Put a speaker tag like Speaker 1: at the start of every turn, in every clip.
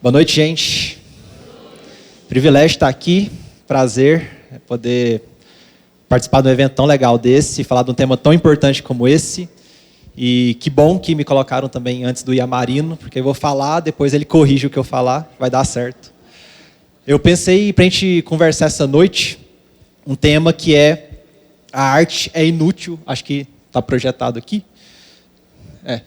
Speaker 1: Boa noite, gente. Privilégio estar aqui, prazer poder participar de um evento tão legal desse, falar de um tema tão importante como esse. E que bom que me colocaram também antes do Iamarino, porque eu vou falar, depois ele corrige o que eu falar, vai dar certo. Eu pensei para a gente conversar essa noite um tema que é a arte é inútil, acho que está projetado aqui.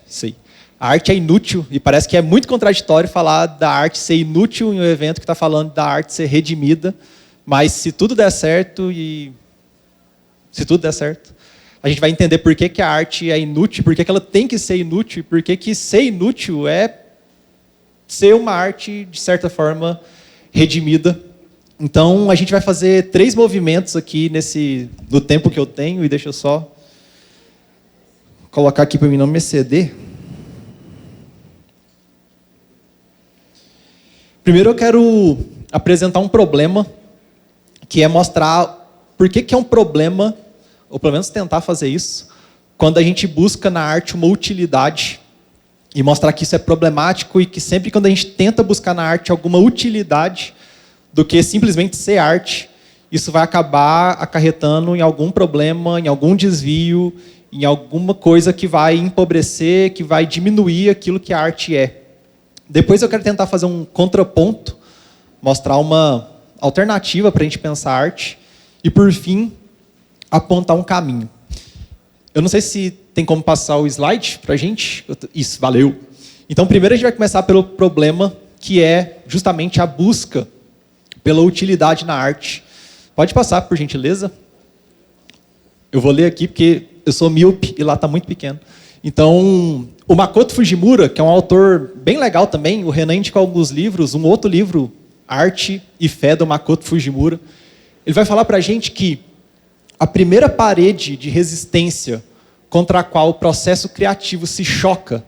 Speaker 1: Isso aí. A arte é inútil, e parece que é muito contraditório falar da arte ser inútil em um evento que está falando da arte ser redimida, mas se tudo der certo, a gente vai entender por que a arte é inútil, por que ela tem que ser inútil, e por que ser inútil é ser uma arte, de certa forma, redimida. Então, a gente vai fazer 3 movimentos aqui no tempo que eu tenho, e deixa eu só colocar aqui para mim não me exceder. Primeiro eu quero apresentar um problema, que é mostrar por que é um problema, ou pelo menos tentar fazer isso, quando a gente busca na arte uma utilidade, e mostrar que isso é problemático e que sempre quando a gente tenta buscar na arte alguma utilidade do que simplesmente ser arte, isso vai acabar acarretando em algum problema, em algum desvio, em alguma coisa que vai empobrecer, que vai diminuir aquilo que a arte é. Depois eu quero tentar fazer um contraponto, mostrar uma alternativa para a gente pensar a arte, e por fim, apontar um caminho. Eu não sei se tem como passar o slide para a gente. Isso, valeu. Então, primeiro a gente vai começar pelo problema, que é justamente a busca pela utilidade na arte. Pode passar, por gentileza? Eu vou ler aqui, porque eu sou míope e lá está muito pequeno. Então, o Makoto Fujimura, que é um autor bem legal também, o Renan indicou alguns livros, um outro livro, Arte e Fé, do Makoto Fujimura, ele vai falar para a gente que a primeira parede de resistência contra a qual o processo criativo se choca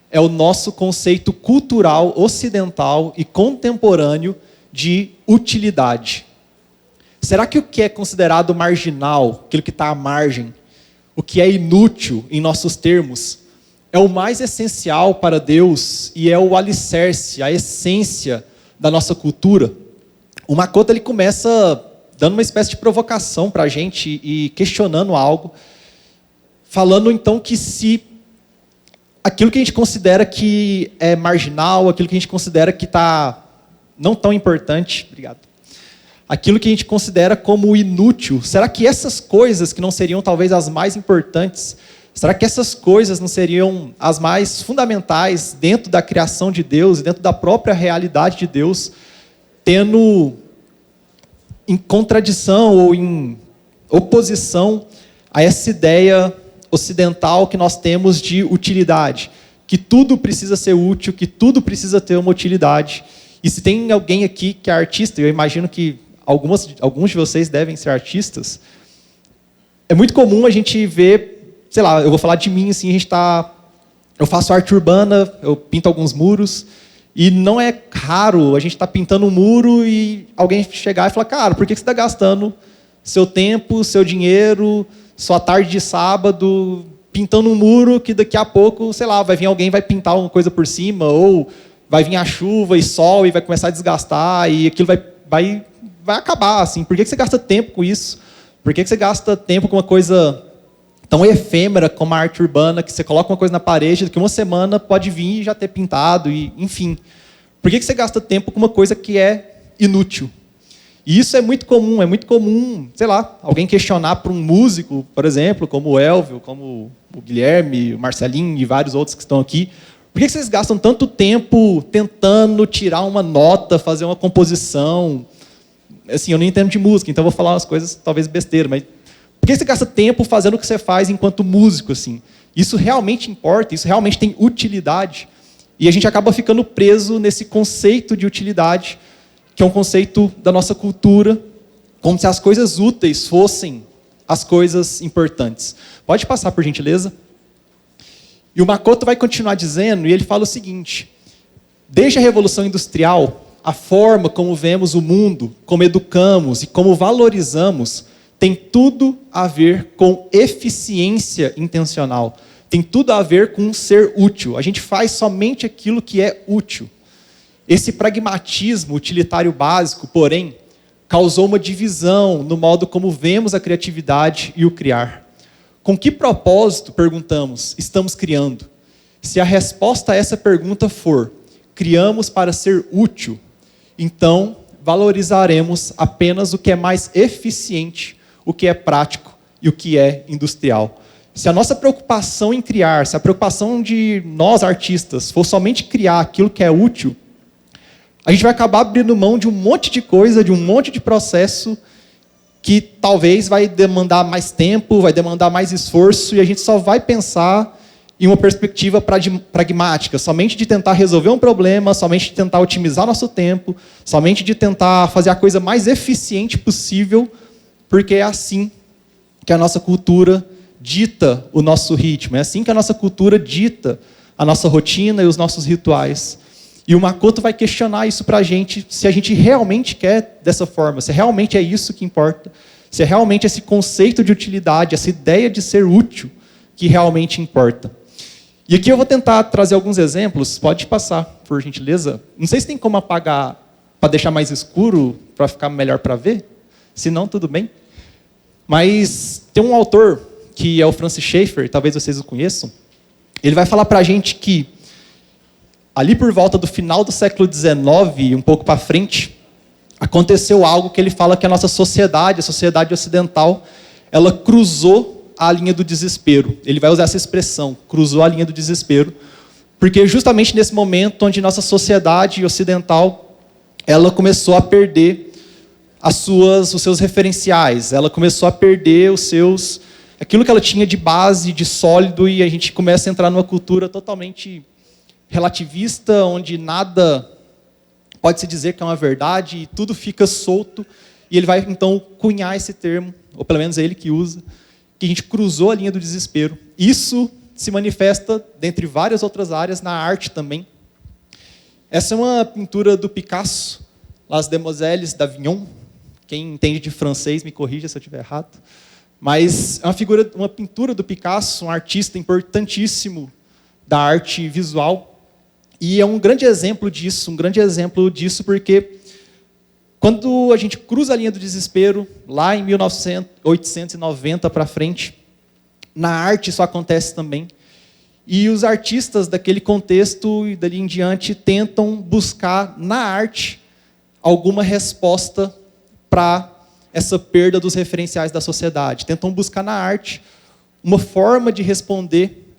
Speaker 1: é o nosso conceito cultural ocidental e contemporâneo de utilidade. Será que o que é considerado marginal, aquilo que está à margem, o que é inútil em nossos termos, é o mais essencial para Deus e é o alicerce, a essência da nossa cultura? O Makoto ele começa dando uma espécie de provocação para a gente e questionando algo, falando então que se aquilo que a gente considera que é marginal, aquilo que a gente considera que está não tão importante, obrigado, aquilo que a gente considera como inútil, será que essas coisas que não seriam talvez as mais importantes, será que essas coisas não seriam as mais fundamentais dentro da criação de Deus, dentro da própria realidade de Deus, tendo em contradição ou em oposição a essa ideia ocidental que nós temos de utilidade, que tudo precisa ser útil, que tudo precisa ter uma utilidade. E se tem alguém aqui que é artista, eu imagino que alguns de vocês devem ser artistas, é muito comum a gente ver, sei lá, eu vou falar de mim, assim, eu faço arte urbana, eu pinto alguns muros, e não é raro a gente estar pintando um muro e alguém chegar e falar, cara, por que você está gastando seu tempo, seu dinheiro, sua tarde de sábado, pintando um muro que daqui a pouco, sei lá, vai vir alguém e vai pintar alguma coisa por cima, ou vai vir a chuva e sol e vai começar a desgastar, e aquilo vai acabar, assim. Por que você gasta tempo com isso? Por que você gasta tempo com uma coisa tão efêmera como a arte urbana, que você coloca uma coisa na parede, daqui uma semana pode vir e já ter pintado, e enfim. Por que você gasta tempo com uma coisa que é inútil? E isso é muito comum, sei lá, alguém questionar para um músico, por exemplo, como o Elvio, como o Guilherme, o Marcelinho e vários outros que estão aqui. Por que vocês gastam tanto tempo tentando tirar uma nota, fazer uma composição? Assim, eu não entendo de música, então eu vou falar umas coisas talvez besteira, mas por que você gasta tempo fazendo o que você faz enquanto músico? Assim? Isso realmente importa, isso realmente tem utilidade. E a gente acaba ficando preso nesse conceito de utilidade, que é um conceito da nossa cultura, como se as coisas úteis fossem as coisas importantes. Pode passar, por gentileza? E o Makoto vai continuar dizendo, e ele fala o seguinte: desde a Revolução Industrial, a forma como vemos o mundo, como educamos e como valorizamos, tem tudo a ver com eficiência intencional. Tem tudo a ver com ser útil. A gente faz somente aquilo que é útil. Esse pragmatismo utilitário básico, porém, causou uma divisão no modo como vemos a criatividade e o criar. Com que propósito, perguntamos, estamos criando? Se a resposta a essa pergunta for, criamos para ser útil, então valorizaremos apenas o que é mais eficiente, o que é prático e o que é industrial. Se a nossa preocupação em criar, se a preocupação de nós artistas for somente criar aquilo que é útil, a gente vai acabar abrindo mão de um monte de coisa, de um monte de processo que talvez vai demandar mais tempo, vai demandar mais esforço, e a gente só vai pensar em uma perspectiva pragmática, somente de tentar resolver um problema, somente de tentar otimizar nosso tempo, somente de tentar fazer a coisa mais eficiente possível, porque é assim que a nossa cultura dita o nosso ritmo, é assim que a nossa cultura dita a nossa rotina e os nossos rituais. E o Makoto vai questionar isso para a gente, se a gente realmente quer dessa forma, se realmente é isso que importa, se é realmente esse conceito de utilidade, essa ideia de ser útil que realmente importa. E aqui eu vou tentar trazer alguns exemplos, pode passar, por gentileza. Não sei se tem como apagar para deixar mais escuro, para ficar melhor para ver, se não, tudo bem. Mas tem um autor, que é o Francis Schaeffer, talvez vocês o conheçam, ele vai falar para a gente que ali por volta do final do século XIX, um pouco para frente, aconteceu algo que ele fala que a nossa sociedade, a sociedade ocidental, ela cruzou a linha do desespero. Ele vai usar essa expressão, cruzou a linha do desespero, porque justamente nesse momento onde nossa sociedade ocidental, ela começou a perder os seus referenciais, ela começou a perder aquilo que ela tinha de base, de sólido, e a gente começa a entrar numa cultura totalmente relativista, onde nada pode se dizer que é uma verdade e tudo fica solto, e ele vai então cunhar esse termo, ou pelo menos é ele que usa, que a gente cruzou a linha do desespero. Isso se manifesta, dentre várias outras áreas, na arte também. Essa é uma pintura do Picasso, Las Demoiselles d'Avignon. Quem entende de francês me corrija se eu estiver errado. Mas é uma pintura do Picasso, um artista importantíssimo da arte visual. E é um grande exemplo disso, porque quando a gente cruza a linha do desespero, lá em 1890 para frente, na arte isso acontece também. E os artistas daquele contexto e dali em diante tentam buscar na arte alguma resposta para essa perda dos referenciais da sociedade. Tentam buscar na arte uma forma de responder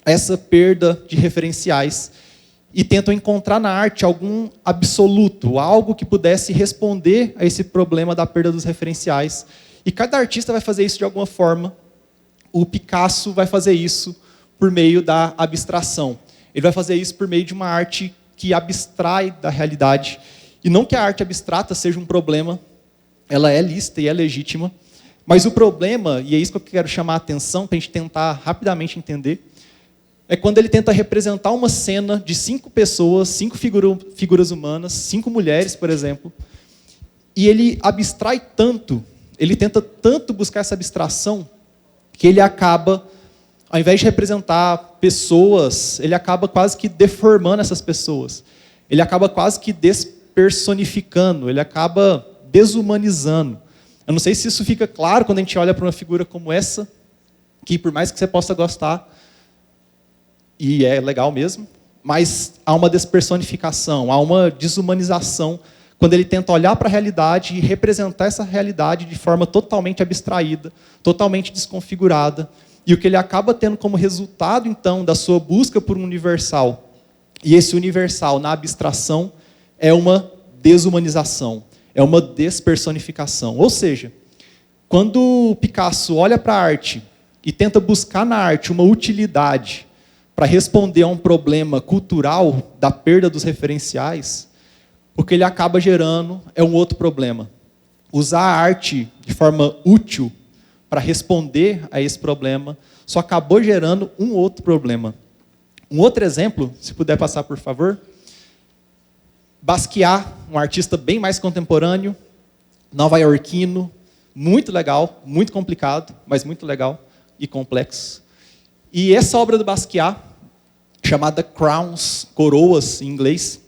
Speaker 1: a essa perda de referenciais e tentam encontrar na arte algum absoluto, algo que pudesse responder a esse problema da perda dos referenciais. E cada artista vai fazer isso de alguma forma. O Picasso vai fazer isso por meio da abstração. Ele vai fazer isso por meio de uma arte que abstrai da realidade. E não que a arte abstrata seja um problema, ela é lícita e é legítima, mas o problema, e é isso que eu quero chamar a atenção, para a gente tentar rapidamente entender, é quando ele tenta representar uma cena de 5 pessoas, 5 figuras humanas, 5 mulheres, por exemplo, e ele abstrai tanto, ele tenta tanto buscar essa abstração, que ele acaba, ao invés de representar pessoas, ele acaba quase que deformando essas pessoas. Ele acaba quase que despersonificando, ele acaba desumanizando. Eu não sei se isso fica claro quando a gente olha para uma figura como essa, que por mais que você possa gostar, e é legal mesmo, mas há uma despersonificação, há uma desumanização, quando ele tenta olhar para a realidade e representar essa realidade de forma totalmente abstraída, totalmente desconfigurada, e o que ele acaba tendo como resultado, então, da sua busca por um universal, e esse universal na abstração, é uma desumanização, é uma despersonificação. Ou seja, quando Picasso olha para a arte e tenta buscar na arte uma utilidade para responder a um problema cultural da perda dos referenciais, o que ele acaba gerando é um outro problema. Usar a arte de forma útil para responder a esse problema só acabou gerando um outro problema. Um outro exemplo, se puder passar, por favor. Basquiat, um artista bem mais contemporâneo, nova-iorquino, muito legal, muito complicado, mas muito legal e complexo. E essa obra do Basquiat, chamada Crowns, coroas em inglês,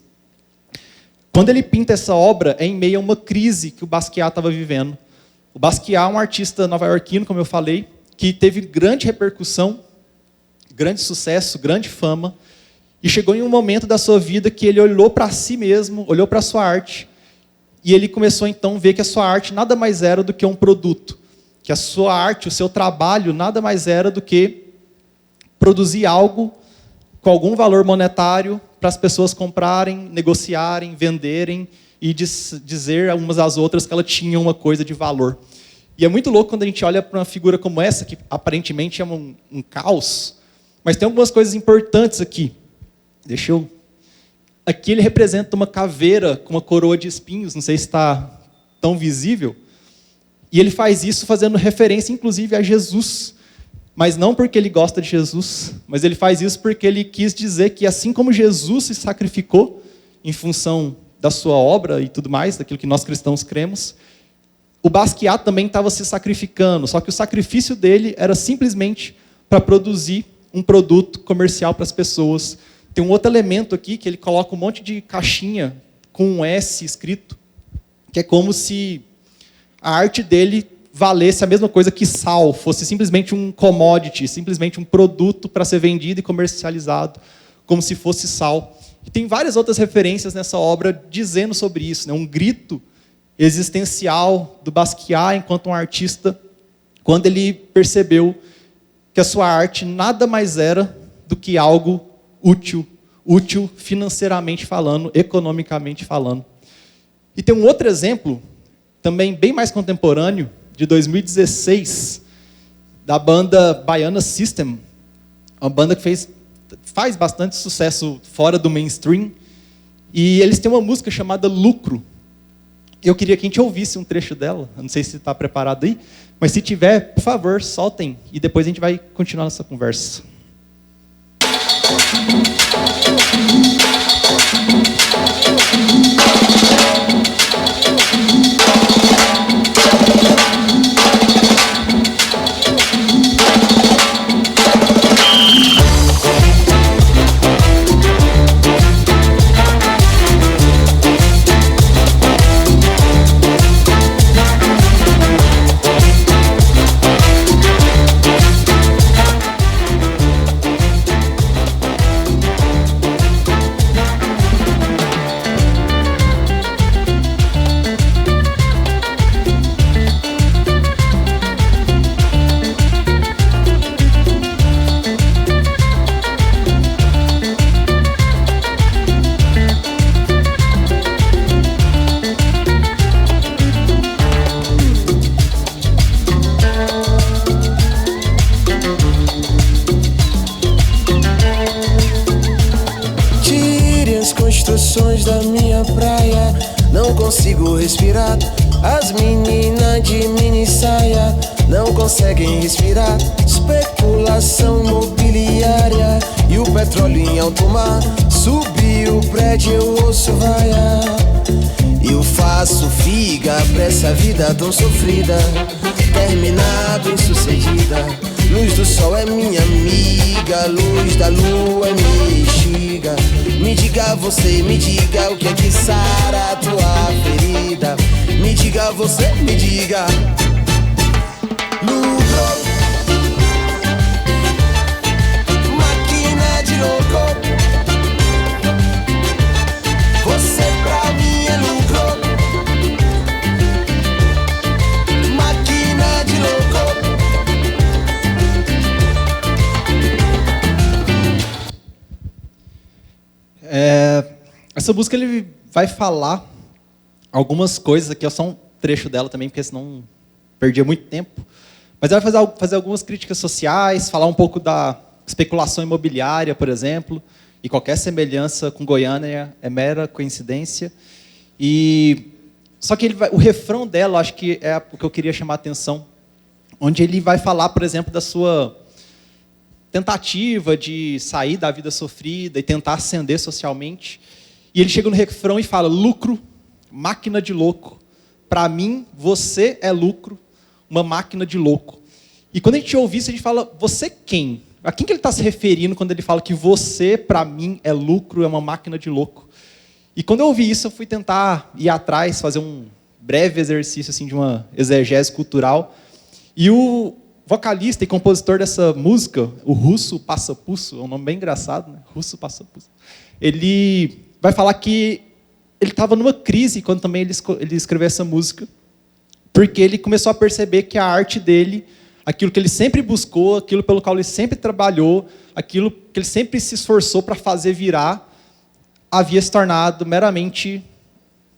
Speaker 1: Quando ele pinta essa obra, é em meio a uma crise que o Basquiat estava vivendo. O Basquiat é um artista nova-iorquino, como eu falei, que teve grande repercussão, grande sucesso, grande fama, e chegou em um momento da sua vida que ele olhou para si mesmo, olhou para a sua arte, e ele começou então a ver que a sua arte nada mais era do que um produto, que a sua arte, o seu trabalho, nada mais era do que produzir algo com algum valor monetário para as pessoas comprarem, negociarem, venderem e dizer umas às outras que ela tinha uma coisa de valor. E é muito louco quando a gente olha para uma figura como essa, que aparentemente é um caos, mas tem algumas coisas importantes aqui. Aqui ele representa uma caveira com uma coroa de espinhos, não sei se está tão visível. E ele faz isso fazendo referência, inclusive, a Jesus. Mas não porque ele gosta de Jesus, mas ele faz isso porque ele quis dizer que, assim como Jesus se sacrificou em função da sua obra e tudo mais, daquilo que nós cristãos cremos, o Basquiat também estava se sacrificando, só que o sacrifício dele era simplesmente para produzir um produto comercial para as pessoas. Tem um outro elemento aqui, que ele coloca um monte de caixinha com um S escrito, que é como se a arte dele valesse a mesma coisa que sal, fosse simplesmente um commodity, simplesmente um produto para ser vendido e comercializado, como se fosse sal. E tem várias outras referências nessa obra dizendo sobre isso, né? Um grito existencial do Basquiat enquanto um artista, quando ele percebeu que a sua arte nada mais era do que algo útil financeiramente falando, economicamente falando. E tem um outro exemplo, também bem mais contemporâneo, de 2016, da banda Baiana System, uma banda que faz bastante sucesso fora do mainstream, e eles têm uma música chamada Lucro. Eu queria que a gente ouvisse um trecho dela, eu não sei se está preparado aí, mas se tiver, por favor, soltem, e depois a gente vai continuar nossa conversa.
Speaker 2: Da minha praia, não consigo respirar. As meninas de mini saia não conseguem respirar. Especulação mobiliária e o petróleo em alto mar. Subiu o prédio, eu ouço vaiar. Eu faço figa pra essa vida tão sofrida, terminar bem sucedida. Luz do sol é minha amiga, luz da lua é minha instiga. Me diga você, me diga o que é que sara a tua ferida. Me diga você, me diga. Lucro, máquina de louco. Você pra mim é lucro. Máquina de louco.
Speaker 1: Essa música ele vai falar algumas coisas aqui, só um trecho dela também, porque senão perdia muito tempo. Mas ele vai fazer algumas críticas sociais, falar um pouco da especulação imobiliária, por exemplo, e qualquer semelhança com Goiânia é mera coincidência. Só que o refrão dela, acho que é o que eu queria chamar a atenção, onde ele vai falar, por exemplo, da sua tentativa de sair da vida sofrida e tentar ascender socialmente. E ele chega no refrão e fala: lucro, máquina de louco. Para mim, você é lucro, uma máquina de louco. E quando a gente ouve isso, a gente fala: você quem? A quem que ele está se referindo quando ele fala que você, para mim, é lucro, é uma máquina de louco? E quando eu ouvi isso, eu fui tentar ir atrás, fazer um breve exercício assim, de uma exegese cultural. E o vocalista e compositor dessa música, o Russo Passapusso, é um nome bem engraçado, né? Russo Passapusso. Ele vai falar que ele estava numa crise quando também ele escreveu essa música, porque ele começou a perceber que a arte dele, aquilo que ele sempre buscou, aquilo pelo qual ele sempre trabalhou, aquilo que ele sempre se esforçou para fazer virar, havia se tornado meramente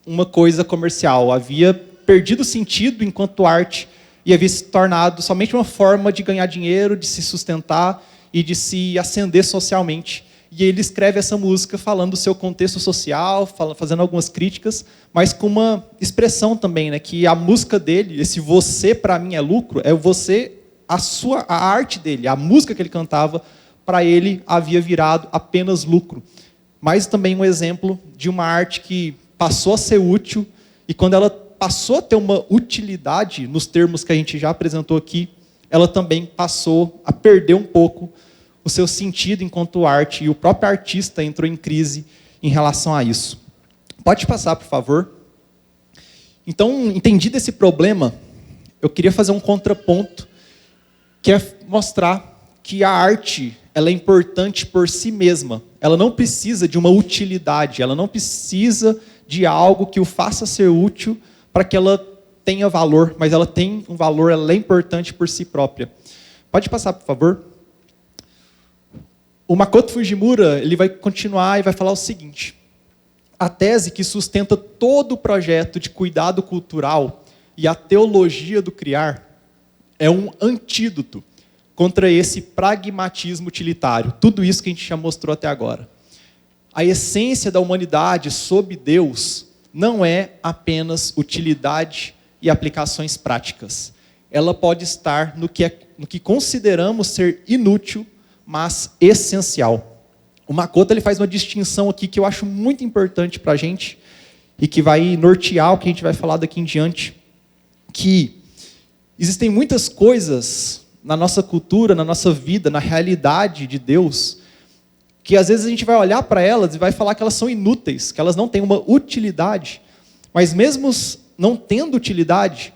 Speaker 1: uma coisa comercial, havia perdido sentido enquanto arte e havia se tornado somente uma forma de ganhar dinheiro, de se sustentar e de se ascender socialmente. E ele escreve essa música falando do seu contexto social, fazendo algumas críticas, mas com uma expressão também, né, que a música dele, esse você para mim é lucro, é você, a arte dele, a música que ele cantava, para ele havia virado apenas lucro. Mas também um exemplo de uma arte que passou a ser útil, e quando ela passou a ter uma utilidade, nos termos que a gente já apresentou aqui, ela também passou a perder um pouco o seu sentido enquanto arte, e o próprio artista entrou em crise em relação a isso. Pode passar, por favor. Então, entendido esse problema, eu queria fazer um contraponto, que é mostrar que a arte ela é importante por si mesma. Ela não precisa de uma utilidade, ela não precisa de algo que o faça ser útil para que ela tenha valor, mas ela tem um valor, ela é importante por si própria. Pode passar, por favor. O Makoto Fujimura ele vai continuar e vai falar o seguinte: a tese que sustenta todo o projeto de cuidado cultural e a teologia do criar é um antídoto contra esse pragmatismo utilitário. Tudo isso que a gente já mostrou até agora. A essência da humanidade sob Deus não é apenas utilidade e aplicações práticas. Ela pode estar no que consideramos ser inútil, mas essencial. O Makoto ele faz uma distinção aqui que eu acho muito importante para a gente e que vai nortear o que a gente vai falar daqui em diante, que existem muitas coisas na nossa cultura, na nossa vida, na realidade de Deus, que às vezes a gente vai olhar para elas e vai falar que elas são inúteis, que elas não têm uma utilidade, mas mesmo não tendo utilidade,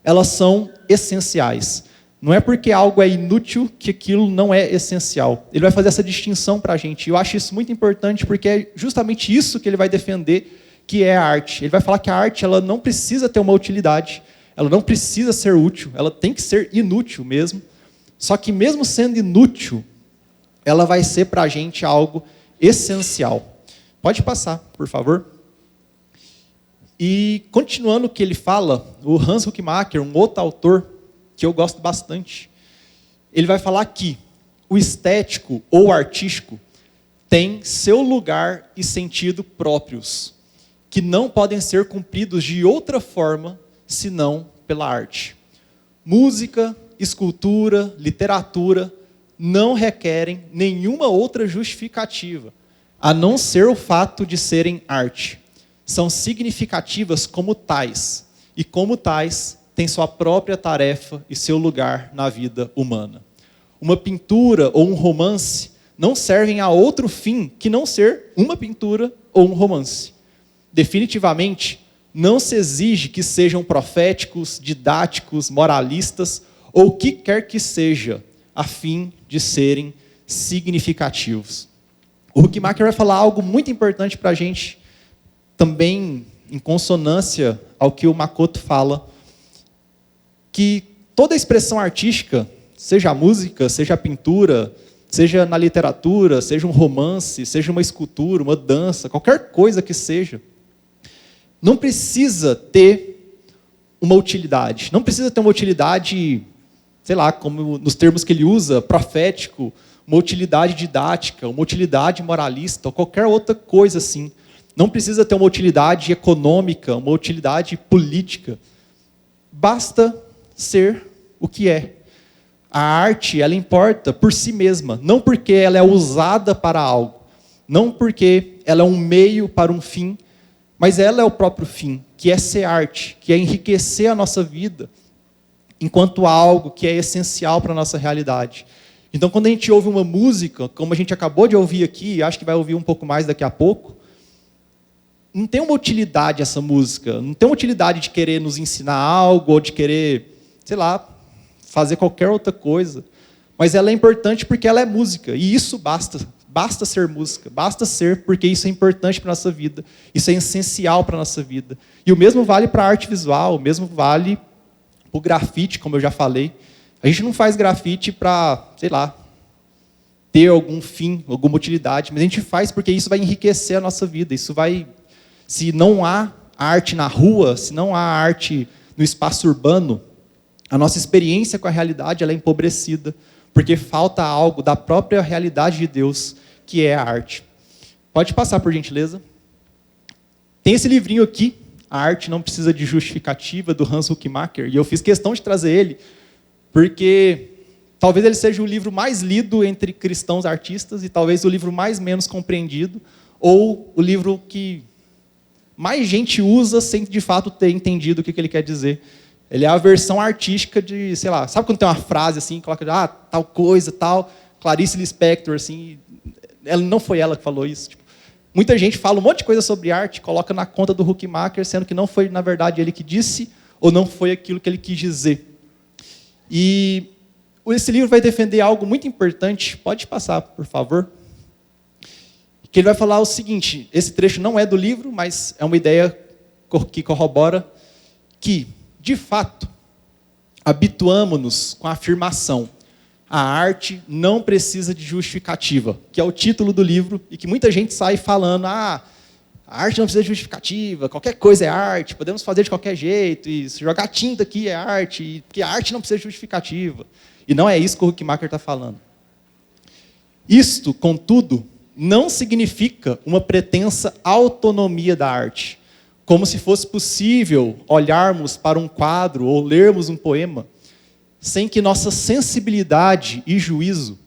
Speaker 1: elas são essenciais. Não é porque algo é inútil que aquilo não é essencial. Ele vai fazer essa distinção para a gente. E eu acho isso muito importante porque é justamente isso que ele vai defender, que é a arte. Ele vai falar que a arte ela não precisa ter uma utilidade, ela não precisa ser útil, ela tem que ser inútil mesmo. Só que mesmo sendo inútil, ela vai ser para a gente algo essencial. Pode passar, por favor. E continuando o que ele fala, o Hans Huckmacher, um outro autor que eu gosto bastante, ele vai falar que o estético ou artístico tem seu lugar e sentido próprios, que não podem ser cumpridos de outra forma senão pela arte. Música, escultura, literatura não requerem nenhuma outra justificativa, a não ser o fato de serem arte. São significativas como tais, e como tais, têm sua própria tarefa e seu lugar na vida humana. Uma pintura ou um romance não servem a outro fim que não ser uma pintura ou um romance. Definitivamente, não se exige que sejam proféticos, didáticos, moralistas, ou o que quer que seja, a fim de serem significativos. O Huckmacher vai falar algo muito importante para a gente, também em consonância ao que o Makoto fala, que toda expressão artística, seja a música, seja a pintura, seja na literatura, seja um romance, seja uma escultura, uma dança, qualquer coisa que seja, não precisa ter uma utilidade. Não precisa ter uma utilidade, sei lá, como nos termos que ele usa, profético, uma utilidade didática, uma utilidade moralista, ou qualquer outra coisa assim. Não precisa ter uma utilidade econômica, uma utilidade política. Basta ser o que é. A arte, ela importa por si mesma, não porque ela é usada para algo, não porque ela é um meio para um fim, mas ela é o próprio fim, que é ser arte, que é enriquecer a nossa vida, enquanto algo que é essencial para a nossa realidade. Então, quando a gente ouve uma música, como a gente acabou de ouvir aqui, acho que vai ouvir um pouco mais daqui a pouco, não tem uma utilidade essa música, não tem uma utilidade de querer nos ensinar algo, ou de querer, sei lá, fazer qualquer outra coisa. Mas ela é importante porque ela é música, e isso basta. Basta ser música, basta ser porque isso é importante para a nossa vida, isso é essencial para a nossa vida. E o mesmo vale para a arte visual, o mesmo vale para o grafite, como eu já falei. A gente não faz grafite para, sei lá, ter algum fim, alguma utilidade, mas a gente faz porque isso vai enriquecer a nossa vida. Isso vai, se não há arte na rua, se não há arte no espaço urbano, a nossa experiência com a realidade ela é empobrecida, porque falta algo da própria realidade de Deus, que é a arte. Pode passar, por gentileza. Tem esse livrinho aqui, A Arte Não Precisa de Justificativa, do Hans Huckmacher, e eu fiz questão de trazer ele, porque talvez ele seja o livro mais lido entre cristãos artistas e talvez o livro mais menos compreendido, ou o livro que mais gente usa sem de fato ter entendido o que ele quer dizer. Ele é a versão artística de, sei lá, sabe quando tem uma frase assim, coloca, tal coisa, tal, Clarice Lispector, assim, não foi ela que falou isso. Tipo, muita gente fala um monte de coisa sobre arte, coloca na conta do Huckmacher, sendo que não foi, na verdade, ele que disse, ou não foi aquilo que ele quis dizer. E esse livro vai defender algo muito importante, pode passar, por favor, que ele vai falar o seguinte, esse trecho não é do livro, mas é uma ideia que corrobora que, de fato, habituamo-nos com a afirmação: a arte não precisa de justificativa, que é o título do livro, e que muita gente sai falando, a arte não precisa de justificativa, qualquer coisa é arte, podemos fazer de qualquer jeito, e se jogar tinta aqui é arte, e que a arte não precisa de justificativa. E não é isso que o Huckmacher está falando. Isto, contudo, não significa uma pretensa autonomia da arte, como se fosse possível olharmos para um quadro ou lermos um poema sem que nossa sensibilidade e juízo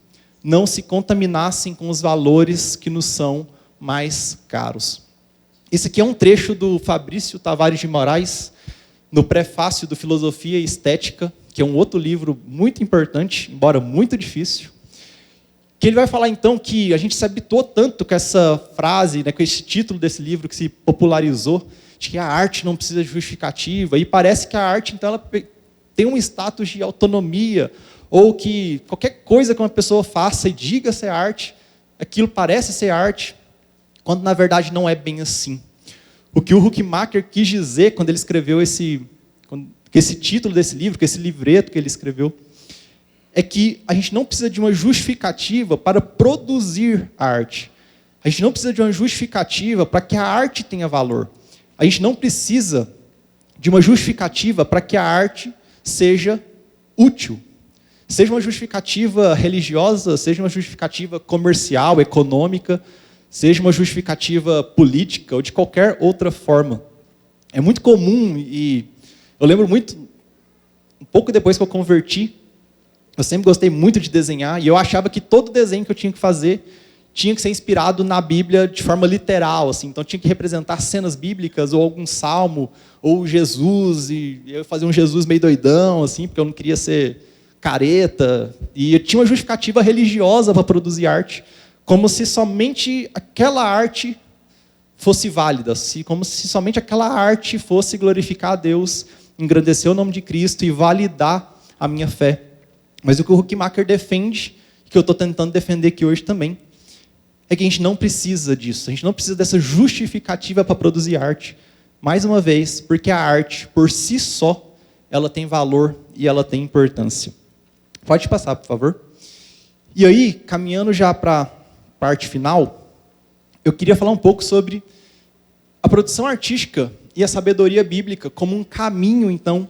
Speaker 1: não se contaminassem com os valores que nos são mais caros. Esse aqui é um trecho do Fabrício Tavares de Moraes, no prefácio do Filosofia e Estética, que é um outro livro muito importante, embora muito difícil, que ele vai falar então que a gente se habituou tanto com essa frase, né, com esse título desse livro que se popularizou, de que a arte não precisa de justificativa, e parece que a arte então ela tem um status de autonomia, ou que qualquer coisa que uma pessoa faça e diga ser arte, aquilo parece ser arte, quando na verdade não é bem assim. O que o Huckmacher quis dizer quando ele escreveu esse título desse livro, com esse livreto que ele escreveu, é que a gente não precisa de uma justificativa para produzir arte. A gente não precisa de uma justificativa para que a arte tenha valor. A gente não precisa de uma justificativa para que a arte seja útil. Seja uma justificativa religiosa, seja uma justificativa comercial, econômica, seja uma justificativa política ou de qualquer outra forma. É muito comum, e eu lembro muito, um pouco depois que eu converti, eu sempre gostei muito de desenhar, e eu achava que todo desenho que eu tinha que fazer tinha que ser inspirado na Bíblia de forma literal, assim. Então tinha que representar cenas bíblicas, ou algum salmo, ou Jesus, e eu fazia um Jesus meio doidão, assim, porque eu não queria ser careta, e eu tinha uma justificativa religiosa para produzir arte, como se somente aquela arte fosse válida, como se somente aquela arte fosse glorificar a Deus, engrandecer o nome de Cristo e validar a minha fé. Mas o que o Huckmacher defende, que eu estou tentando defender aqui hoje também, é que a gente não precisa disso, a gente não precisa dessa justificativa para produzir arte. Mais uma vez, porque a arte, por si só, ela tem valor e ela tem importância. Pode passar, por favor. E aí, caminhando já para a parte final, eu queria falar um pouco sobre a produção artística e a sabedoria bíblica como um caminho, então,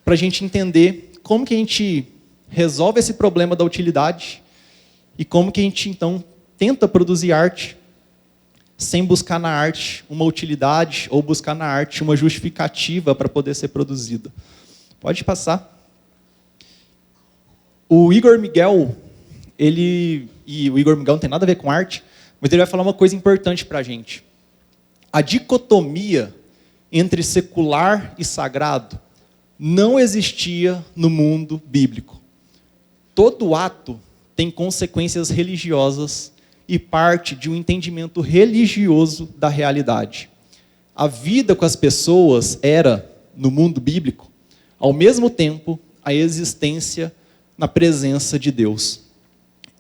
Speaker 1: para a gente entender como que a gente resolve esse problema da utilidade e como que a gente, então, tenta produzir arte sem buscar na arte uma utilidade ou buscar na arte uma justificativa para poder ser produzida. Pode passar. O Igor Miguel, o Igor Miguel não tem nada a ver com arte, mas ele vai falar uma coisa importante para a gente. A dicotomia entre secular e sagrado não existia no mundo bíblico. Todo ato tem consequências religiosas e parte de um entendimento religioso da realidade. a vida com as pessoas era, no mundo bíblico, ao mesmo tempo, a existência na presença de Deus.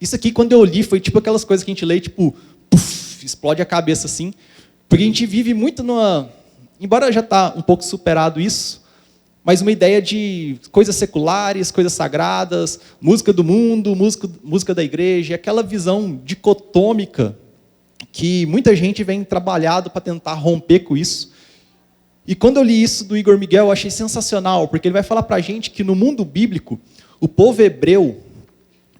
Speaker 1: Isso aqui, quando eu li, foi tipo aquelas coisas que a gente lê, tipo, puff, explode a cabeça assim, porque a gente vive muito embora já está um pouco superado isso, mas uma ideia de coisas seculares, coisas sagradas, música do mundo, música da igreja, aquela visão dicotômica que muita gente vem trabalhado para tentar romper com isso. E quando eu li isso do Igor Miguel, eu achei sensacional, porque ele vai falar para a gente que no mundo bíblico, o povo hebreu,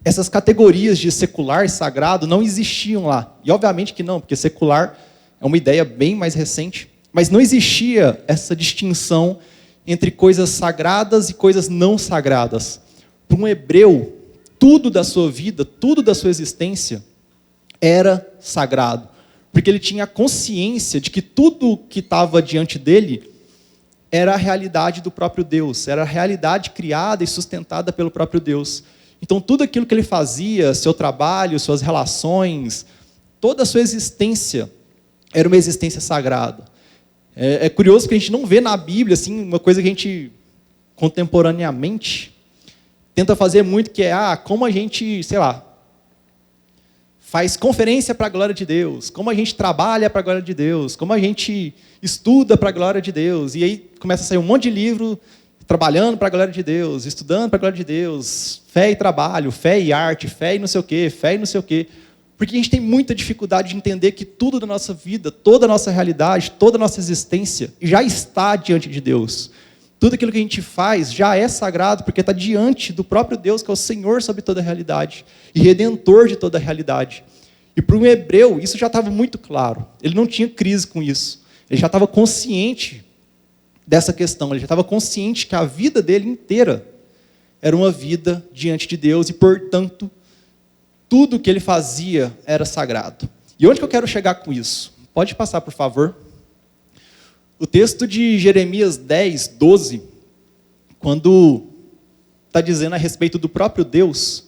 Speaker 1: essas categorias de secular e sagrado não existiam lá. E obviamente que não, porque secular é uma ideia bem mais recente, mas não existia essa distinção entre coisas sagradas e coisas não sagradas. Para um hebreu, tudo da sua vida, tudo da sua existência era sagrado, porque ele tinha consciência de que tudo que estava diante dele era a realidade do próprio Deus, era a realidade criada e sustentada pelo próprio Deus. Então tudo aquilo que ele fazia, seu trabalho, suas relações, toda a sua existência era uma existência sagrada. É curioso que a gente não vê na Bíblia assim, uma coisa que a gente, contemporaneamente, tenta fazer muito, que é, como a gente, sei lá, faz conferência para a glória de Deus, como a gente trabalha para a glória de Deus, como a gente estuda para a glória de Deus, e aí começa a sair um monte de livro trabalhando para a glória de Deus, estudando para a glória de Deus, fé e trabalho, fé e arte, fé e não sei o quê, fé e não sei o quê. Porque a gente tem muita dificuldade de entender que tudo da nossa vida, toda a nossa realidade, toda a nossa existência já está diante de Deus. Tudo aquilo que a gente faz já é sagrado, porque está diante do próprio Deus, que é o Senhor sobre toda a realidade e Redentor de toda a realidade. E para um hebreu, isso já estava muito claro. Ele não tinha crise com isso. Ele já estava consciente dessa questão. Ele já estava consciente que a vida dele inteira era uma vida diante de Deus e, portanto, tudo que ele fazia era sagrado. E onde que eu quero chegar com isso? Pode passar, por favor. O texto de Jeremias 10, 12, quando está dizendo a respeito do próprio Deus,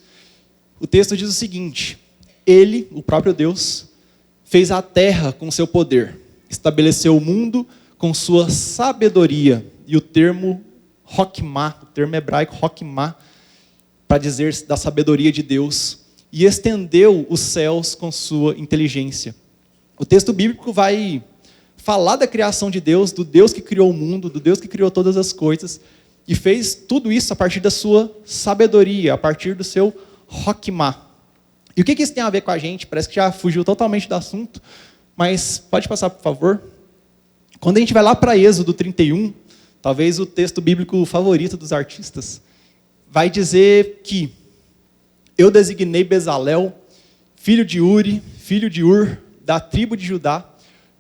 Speaker 1: o texto diz o seguinte: Ele, o próprio Deus, fez a terra com seu poder, estabeleceu o mundo com sua sabedoria. E o termo Hokmah, o termo hebraico Hokmah, para dizer da sabedoria de Deus, e estendeu os céus com sua inteligência. O texto bíblico vai falar da criação de Deus, do Deus que criou o mundo, do Deus que criou todas as coisas, e fez tudo isso a partir da sua sabedoria, a partir do seu Hokmah. E o que isso tem a ver com a gente? Parece que já fugiu totalmente do assunto, mas pode passar, por favor. Quando a gente vai lá para Êxodo 31, talvez o texto bíblico favorito dos artistas, vai dizer que eu designei Bezalel, filho de Uri, filho de Ur, da tribo de Judá,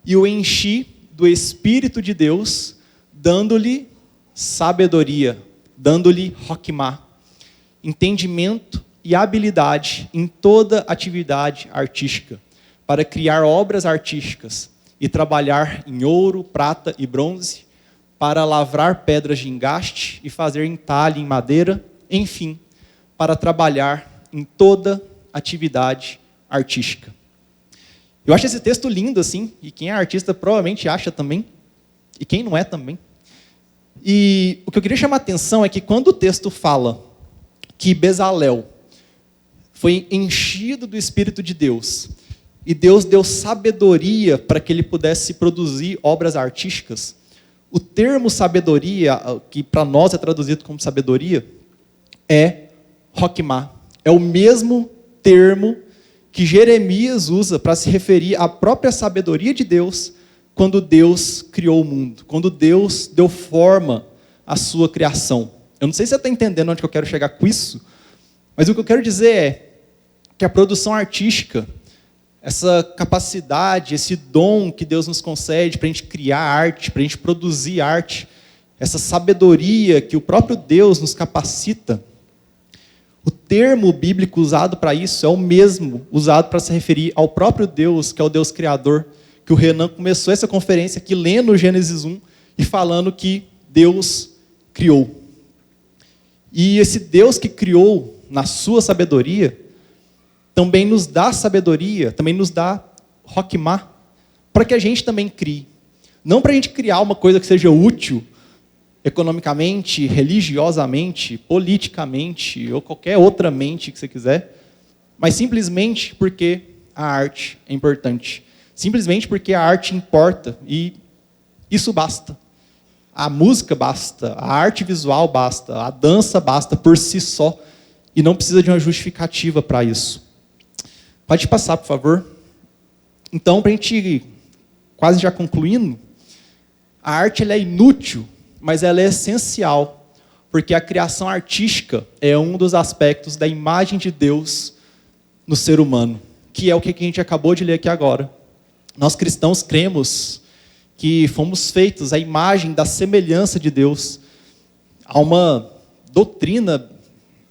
Speaker 1: e o enchi do Espírito de Deus, dando-lhe sabedoria, dando-lhe Hokmah, entendimento e habilidade em toda atividade artística, para criar obras artísticas e trabalhar em ouro, prata e bronze, para lavrar pedras de engaste e fazer entalhe em madeira, enfim, para trabalhar em toda atividade artística. Eu acho esse texto lindo, assim, e quem é artista provavelmente acha também, e quem não é também. E o que eu queria chamar a atenção é que quando o texto fala que Bezalel foi enchido do Espírito de Deus, e Deus deu sabedoria para que ele pudesse produzir obras artísticas, o termo sabedoria, que para nós é traduzido como sabedoria, é Hokmah. É o mesmo termo que Jeremias usa para se referir à própria sabedoria de Deus quando Deus criou o mundo, quando Deus deu forma à sua criação. Eu não sei se você está entendendo onde eu quero chegar com isso, mas o que eu quero dizer é que a produção artística, essa capacidade, esse dom que Deus nos concede para a gente criar arte, para a gente produzir arte, essa sabedoria que o próprio Deus nos capacita, o termo bíblico usado para isso é o mesmo usado para se referir ao próprio Deus, que é o Deus Criador, que o Renan começou essa conferência aqui lendo Gênesis 1 e falando que Deus criou. E esse Deus que criou na sua sabedoria, também nos dá sabedoria, também nos dá Hokmah, para que a gente também crie. Não para a gente criar uma coisa que seja útil economicamente, religiosamente, politicamente ou qualquer outra mente que você quiser, mas simplesmente porque a arte é importante. Simplesmente porque a arte importa e isso basta. A música basta, a arte visual basta, a dança basta por si só e não precisa de uma justificativa para isso. Pode passar, por favor. Então, para a gente quase já concluindo, a arte ela é inútil, mas ela é essencial, porque a criação artística é um dos aspectos da imagem de Deus no ser humano, que é o que a gente acabou de ler aqui agora. Nós cristãos cremos que fomos feitos à imagem da semelhança de Deus. Há uma doutrina,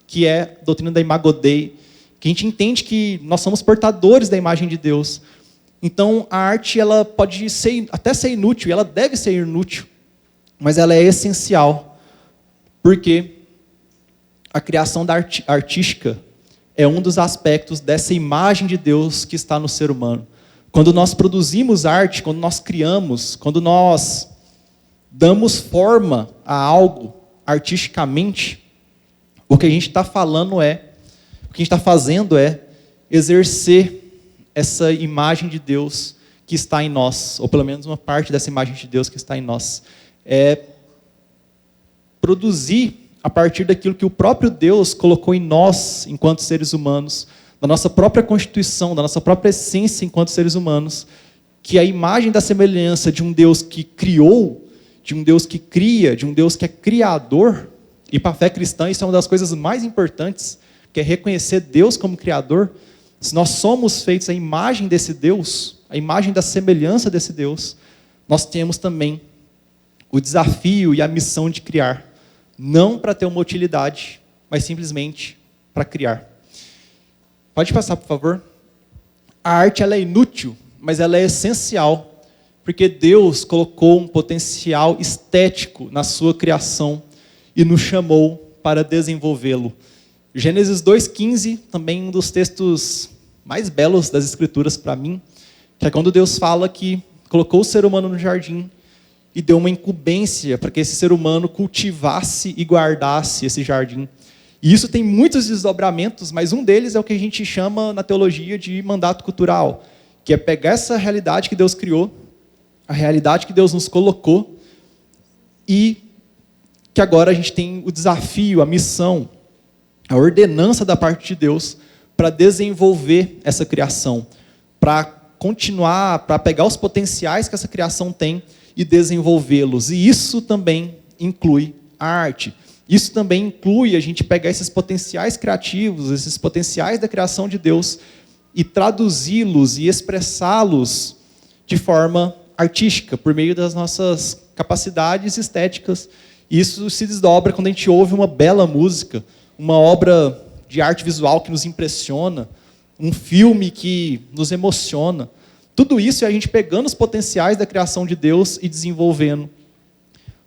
Speaker 1: que é a doutrina da Imago Dei, que a gente entende que nós somos portadores da imagem de Deus. Então, a arte ela pode até ser inútil, e ela deve ser inútil, mas ela é essencial, porque a criação artística é um dos aspectos dessa imagem de Deus que está no ser humano. Quando nós produzimos arte, quando nós criamos, quando nós damos forma a algo artisticamente, o que a gente está fazendo é exercer essa imagem de Deus que está em nós, ou pelo menos uma parte dessa imagem de Deus que está em nós. É produzir a partir daquilo que o próprio Deus colocou em nós, enquanto seres humanos, da nossa própria constituição, da nossa própria essência enquanto seres humanos, que é a imagem da semelhança de um Deus que criou, de um Deus que cria, de um Deus que é criador. E para a fé cristã isso é uma das coisas mais importantes, que é reconhecer Deus como criador. Se nós somos feitos à imagem desse Deus, a imagem da semelhança desse Deus, nós temos também o desafio e a missão de criar. Não para ter uma utilidade, mas simplesmente para criar. Pode passar, por favor. A arte ela é inútil, mas ela é essencial, porque Deus colocou um potencial estético na sua criação e nos chamou para desenvolvê-lo. Gênesis 2,15, também um dos textos mais belos das Escrituras para mim, que é quando Deus fala que colocou o ser humano no jardim e deu uma incumbência para que esse ser humano cultivasse e guardasse esse jardim. E isso tem muitos desdobramentos, mas um deles é o que a gente chama na teologia de mandato cultural, que é pegar essa realidade que Deus criou, a realidade que Deus nos colocou, e que agora a gente tem o desafio, a missão, a ordenança da parte de Deus para desenvolver essa criação, para continuar, para pegar os potenciais que essa criação tem e desenvolvê-los. E isso também inclui a arte. Isso também inclui a gente pegar esses potenciais criativos, esses potenciais da criação de Deus e traduzi-los e expressá-los de forma artística, por meio das nossas capacidades estéticas. Isso se desdobra quando a gente ouve uma bela música, uma obra de arte visual que nos impressiona, um filme que nos emociona. Tudo isso é a gente pegando os potenciais da criação de Deus e desenvolvendo.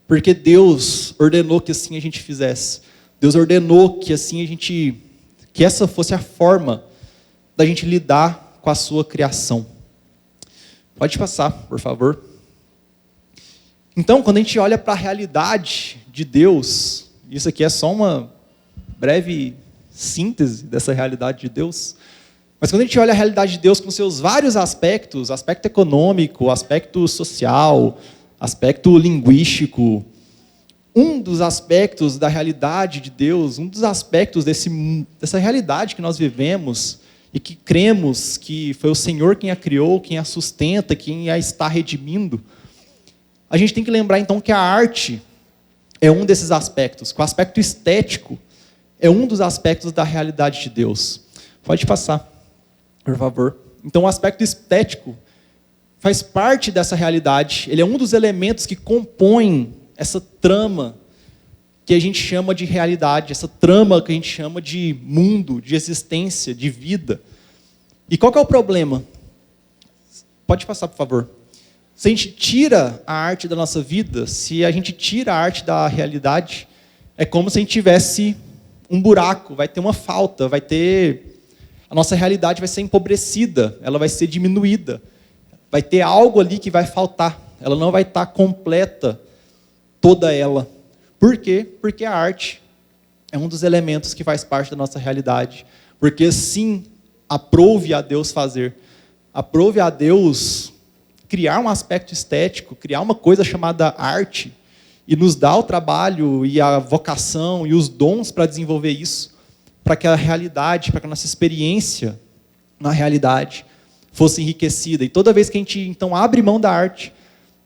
Speaker 1: Porque Deus ordenou que assim a gente fizesse. Deus ordenou que assim que essa fosse a forma da gente lidar com a sua criação. Pode passar, por favor. Então, quando a gente olha para a realidade de Deus, isso aqui é só uma breve síntese dessa realidade de Deus, mas quando a gente olha a realidade de Deus com seus vários aspectos, aspecto econômico, aspecto social, aspecto linguístico, um dos aspectos da realidade de Deus, um dos aspectos dessa realidade que nós vivemos e que cremos que foi o Senhor quem a criou, quem a sustenta, quem a está redimindo, a gente tem que lembrar então que a arte é um desses aspectos, que o aspecto estético é um dos aspectos da realidade de Deus. Pode passar, por favor. Então o aspecto estético faz parte dessa realidade, ele é um dos elementos que compõem essa trama que a gente chama de realidade, essa trama que a gente chama de mundo, de existência, de vida. E qual que é o problema? Pode passar, por favor. Se a gente tira a arte da nossa vida, se a gente tira a arte da realidade, é como se a gente tivesse um buraco, vai ter uma falta, a nossa realidade vai ser empobrecida, ela vai ser diminuída. Vai ter algo ali que vai faltar, ela não vai estar completa, toda ela. Por quê? Porque a arte é um dos elementos que faz parte da nossa realidade. Porque sim, aprove a Deus fazer. Aprove a Deus criar um aspecto estético, criar uma coisa chamada arte, e nos dar o trabalho e a vocação e os dons para desenvolver isso, para que a realidade, para que a nossa experiência na realidade fosse enriquecida. E toda vez que a gente, então, abre mão da arte,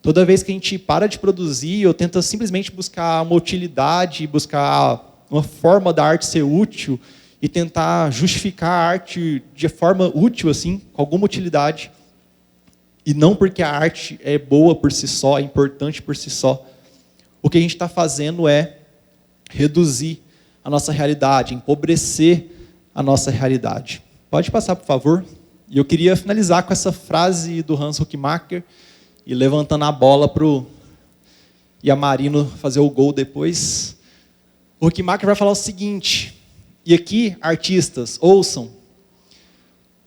Speaker 1: toda vez que a gente para de produzir ou tenta simplesmente buscar uma utilidade, buscar uma forma da arte ser útil e tentar justificar a arte de forma útil, assim, com alguma utilidade, e não porque a arte é boa por si só, é importante por si só, o que a gente está fazendo é reduzir a nossa realidade, empobrecer a nossa realidade. Pode passar, por favor? E eu queria finalizar com essa frase do Hans Huckmacher, e levantando a bola para o Yamarino fazer o gol depois. O Huckmacher vai falar o seguinte, e aqui, artistas, ouçam,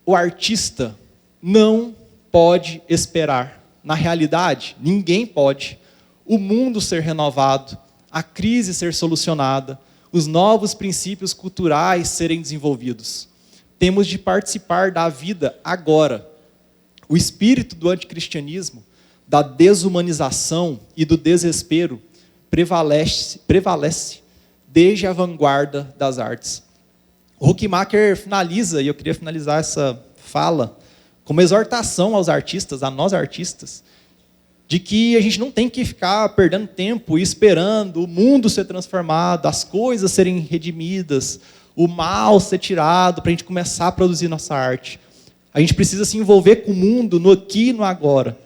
Speaker 1: o artista não pode esperar, na realidade, ninguém pode, o mundo ser renovado, a crise ser solucionada, os novos princípios culturais serem desenvolvidos. Temos de participar da vida agora. O espírito do anticristianismo, da desumanização e do desespero prevalece desde a vanguarda das artes. O Huckmacher finaliza, e eu queria finalizar essa fala, com uma exortação aos artistas, a nós artistas, de que a gente não tem que ficar perdendo tempo e esperando o mundo ser transformado, as coisas serem redimidas, o mal ser tirado para a gente começar a produzir nossa arte. A gente precisa se envolver com o mundo no aqui e no agora.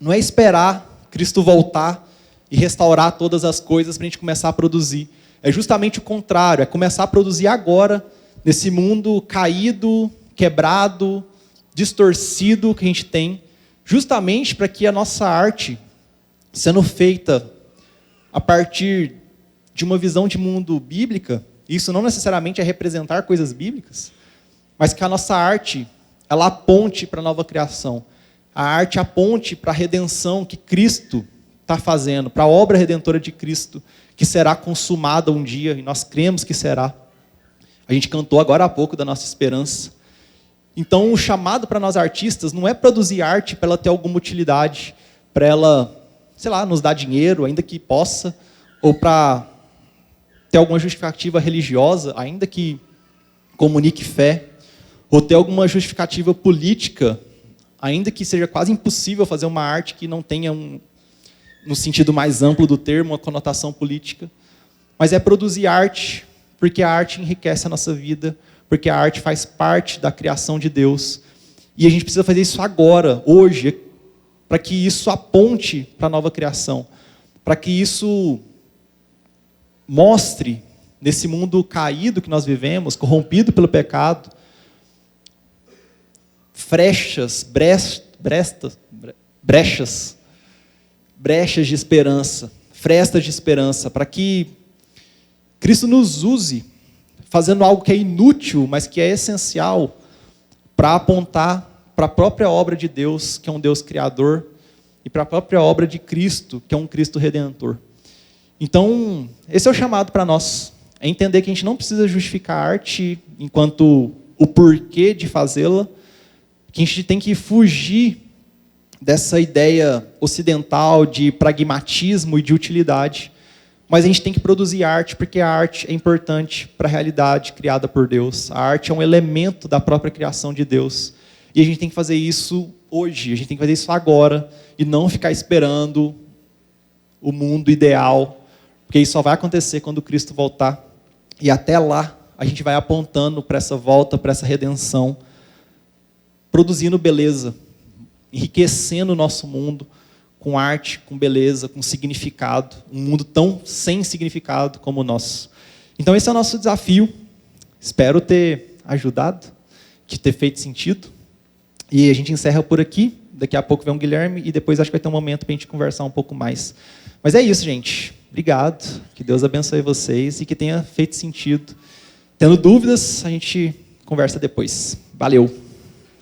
Speaker 1: Não é esperar Cristo voltar e restaurar todas as coisas para a gente começar a produzir. É justamente o contrário, é começar a produzir agora, nesse mundo caído, quebrado, distorcido que a gente tem, justamente para que a nossa arte, sendo feita a partir de uma visão de mundo bíblica, isso não necessariamente é representar coisas bíblicas, mas que a nossa arte, ela aponte para a nova criação. A arte aponte para a redenção que Cristo está fazendo, para a obra redentora de Cristo, que será consumada um dia, e nós cremos que será. A gente cantou agora há pouco da nossa esperança. Então, o chamado para nós artistas não é produzir arte para ela ter alguma utilidade, para ela, sei lá, nos dar dinheiro, ainda que possa, ou para ter alguma justificativa religiosa, ainda que comunique fé, ou ter alguma justificativa política, ainda que seja quase impossível fazer uma arte que não tenha, no sentido mais amplo do termo, uma conotação política. Mas é produzir arte, porque a arte enriquece a nossa vida, porque a arte faz parte da criação de Deus. E a gente precisa fazer isso agora, hoje, para que isso aponte para a nova criação, para que isso mostre, nesse mundo caído que nós vivemos, corrompido pelo pecado, brechas de esperança, frestas de esperança, para que Cristo nos use, fazendo algo que é inútil, mas que é essencial, para apontar para a própria obra de Deus, que é um Deus criador, e para a própria obra de Cristo, que é um Cristo redentor. Então, esse é o chamado para nós, é entender que a gente não precisa justificar a arte enquanto o porquê de fazê-la, que a gente tem que fugir dessa ideia ocidental de pragmatismo e de utilidade, mas a gente tem que produzir arte, porque a arte é importante para a realidade criada por Deus. A arte é um elemento da própria criação de Deus. E a gente tem que fazer isso hoje, a gente tem que fazer isso agora, e não ficar esperando o mundo ideal, porque isso só vai acontecer quando Cristo voltar. E até lá, a gente vai apontando para essa volta, para essa redenção, produzindo beleza, enriquecendo o nosso mundo com arte, com beleza, com significado, um mundo tão sem significado como o nosso. Então esse é o nosso desafio, espero ter ajudado, de ter feito sentido, e a gente encerra por aqui, daqui a pouco vem o Guilherme, e depois acho que vai ter um momento para a gente conversar um pouco mais. Mas é isso, gente, obrigado, que Deus abençoe vocês, e que tenha feito sentido. Tendo dúvidas, a gente conversa depois. Valeu!